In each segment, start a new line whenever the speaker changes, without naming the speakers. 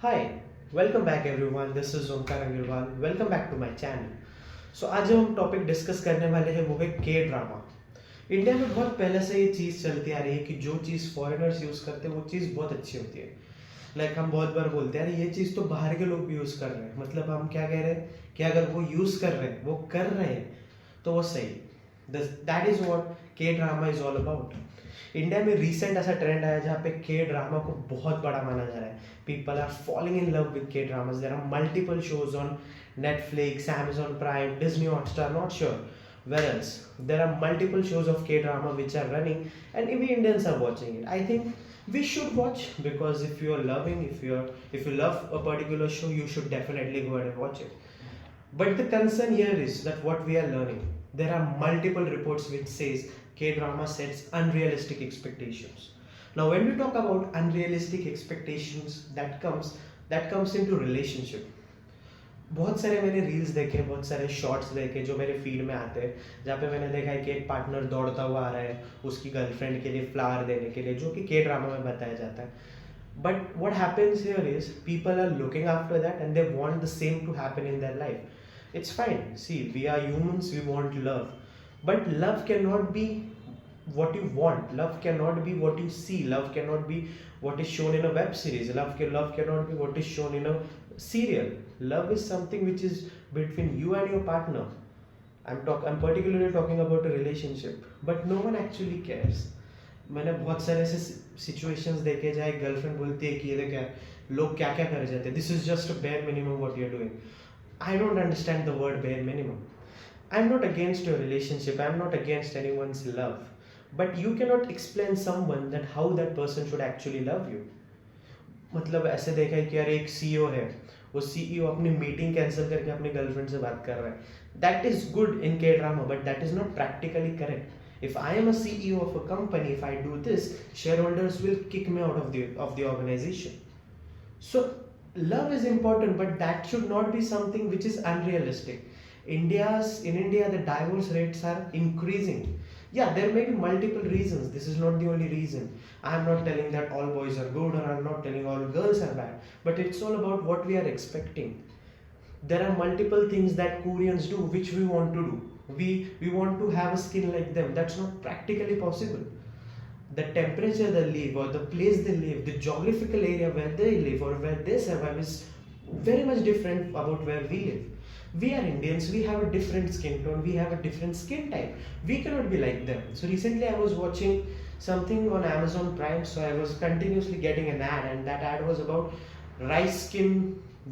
Hi, welcome back everyone. This is Omkar Angirwal. Welcome back to my channel. आज जो हम topic discuss करने वाले हैं वो है के ड्रामा। इंडिया में बहुत पहले से ये चीज़ चलती आ रही है कि जो चीज़ फॉरेनर्स यूज़ करते हैं वो चीज़ बहुत अच्छी होती है। हम बहुत बार बोलते हैं यार ये चीज़ तो बाहर के लोग भी यूज़ कर रहे हैं, मतलब हम क्या कह रहे हैं कि अगर वो यूज़ कर रहे हैं, वो कर रहे हैं तो वो सही। दैट इज़ वॉट के drama is all about. India में रिसेंट ऐसा ट्रेंड आया जहाँ पे के ड्रामा को बहुत बड़ा माना जा रहा है। People are following in love with K dramas. There are multiple shows on Netflix, Amazon Prime, Disney Hotstar, not sure where else. There are multiple shows of K drama which are running, and we Indians are watching it. I think we should watch, because if you are loving, if you love a particular show, you should definitely go ahead and watch it. But the concern here is that what we are learning, there are multiple reports which says K-drama sets unrealistic expectations. Now, when we talk about unrealistic expectations, that comes into relationship. बहुत सारे मैंने reels देखे, बहुत सारे shorts देखे जो मेरे feed में आते हैं, जहाँ पे मैंने देखा है कि एक पार्टनर दौड़ता हुआ आ रहा है उसकी गर्लफ्रेंड के लिए फ्लावर देने के लिए, जो कि के ड्रामा में बताया जाता है. But what happens here is people are looking after that and they want the same to happen in their life. It's fine. See, we are humans, we want love. But love cannot be what you want. Love cannot be what you see. Love cannot be what is shown in a web series. Love cannot be what is shown in a serial. Love is something which is between you and your partner. I'm particularly talking about a relationship. But no one actually cares. मैंने बहुत सारे ऐसे situations देखे जहाँ एक girlfriend बोलती है कि ये देख यार लोग क्या क्या कर जाते हैं, this is just a bare minimum what you are doing. I don't understand the word bare minimum. I am not against your relationship, I am not against anyone's love, but you can not explain someone that how that person should actually love you. मतलब ऐसे देखा है कि यार एक CEO है, वो CEO अपनी मीटिंग कैंसिल करके अपनी गर्लफ्रेंड से बात कर रहा है. दैट इज गुड इन के drama, but that is not practically correct. If I am a CEO of a company, if I do this, shareholders will kick me out of the organization. So love is important, but that should not be something which is unrealistic. In India, the divorce rates are increasing. Yeah, there may be multiple reasons. This is not the only reason. I am not telling that all boys are good, or I am not telling all girls are bad. But it's all about what we are expecting. There are multiple things that Koreans do which we want to do. We want to have a skin like them. That's not practically possible. The temperature they live, or the place they live, the geographical area where they live or where they survive is very much different about where we live. We are Indians, we have a different skin tone, we have a different skin type. We cannot be like them. So recently I was watching something on Amazon Prime, so I was continuously getting an ad, and that ad was about rice skin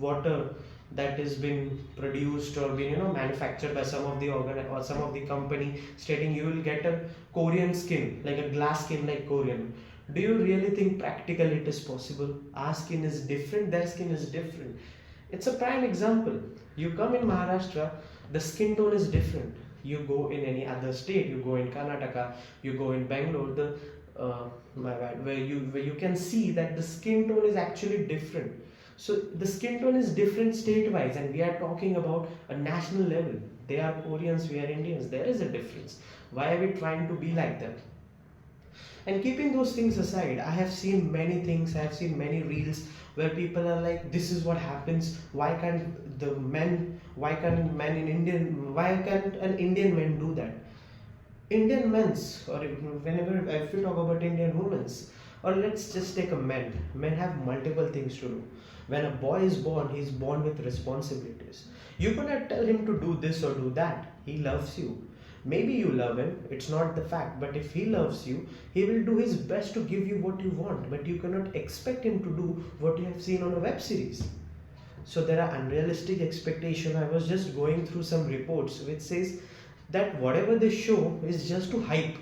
water that has been produced or been manufactured by some of the or some of the company, stating you will get a Korean skin, like a glass skin like Korean. Do you really think practically it is possible? Our skin is different, their skin is different. It's a prime example. You come in Maharashtra, the skin tone is different. You go in any other state, you go in Karnataka, you go in Bangalore, where you can see that the skin tone is actually different. So the skin tone is different state wise, and we are talking about a national level. They are Koreans, we are Indians. There is a difference. Why are we trying to be like them? And keeping those things aside, I have seen many things, I have seen many reels where people are like, this is what happens. Why can't an Indian man do that? Indian men's, or if we talk about Indian women's, or let's just take a men. Men have multiple things to do. When a boy is born, he is born with responsibilities. You cannot tell him to do this or do that. He loves you. Maybe you love him, it's not the fact, but if he loves you, he will do his best to give you what you want, but you cannot expect him to do what you have seen on a web series. So there are unrealistic expectations. I was just going through some reports which says that whatever they show is just to hype.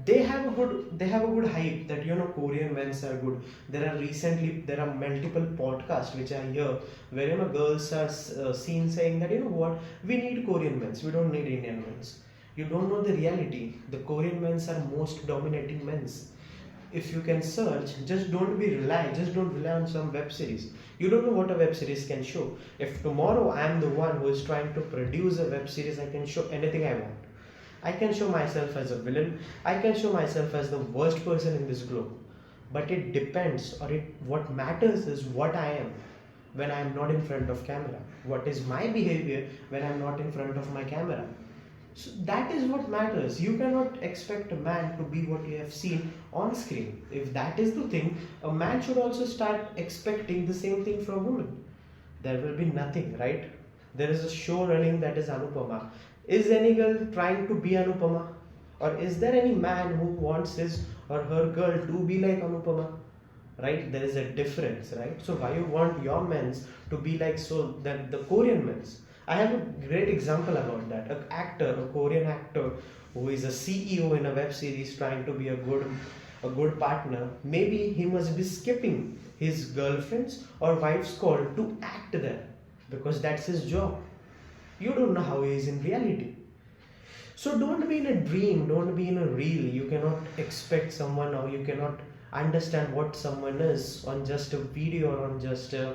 They have a good hype that Korean men's are good. There are multiple podcasts which are here where girls are seen saying that what, we need Korean men's, we don't need Indian men's. You don't know the reality. The Korean men's are most dominating men's. If you can search, just don't rely on some web series. You don't know what a web series can show. If tomorrow I am the one who is trying to produce a web series, I can show anything I want. I can show myself as a villain. I can show myself as the worst person in this globe. but it depends, or it what matters is what I am when I am not in front of camera. What is my behavior when I'm not in front of my camera? So that is what matters. You cannot expect a man to be what you have seen on screen. If that is the thing, a man should also start expecting the same thing from women. There will be nothing, right? There is a show running that is Anupama. Is any girl trying to be Anupama? Or is there any man who wants his or her girl to be like Anupama? Right? There is a difference, right? So why you want your men's to be like so that the Korean men's? I have a great example about that. An actor, a Korean actor who is a CEO in a web series trying to be a good partner. Maybe he must be skipping his girlfriend's or wife's call to act there because that's his job. You don't know how he is in reality. So don't be in a dream, don't be in a reel. You cannot expect someone, or you cannot understand what someone is on just a video or on just a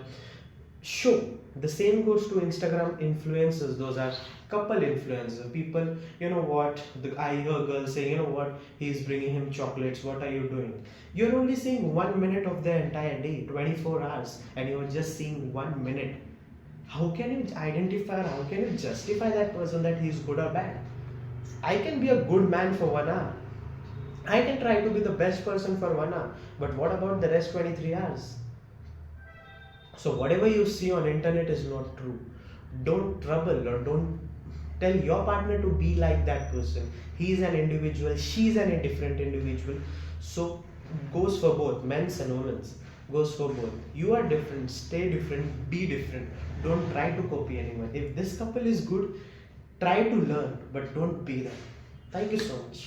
show. The same goes to Instagram influencers. Those are couple influencers. People, I hear girls saying, he's bringing him chocolates. What are you doing? You're only seeing 1 minute of their entire day, 24 hours, and you're just seeing 1 minute. How can you identify, how can you justify that person that he's good or bad? I can be a good man for 1 hour. I can try to be the best person for 1 hour. But what about the rest 23 hours? So whatever you see on internet is not true. Don't trouble or don't tell your partner to be like that person. He's an individual, she's an different individual. So goes for both men's and women's. Goes for both. You are different, stay different, be different. Don't try to copy anyone. If this couple is good, try to learn, but don't be them. Thank you so much.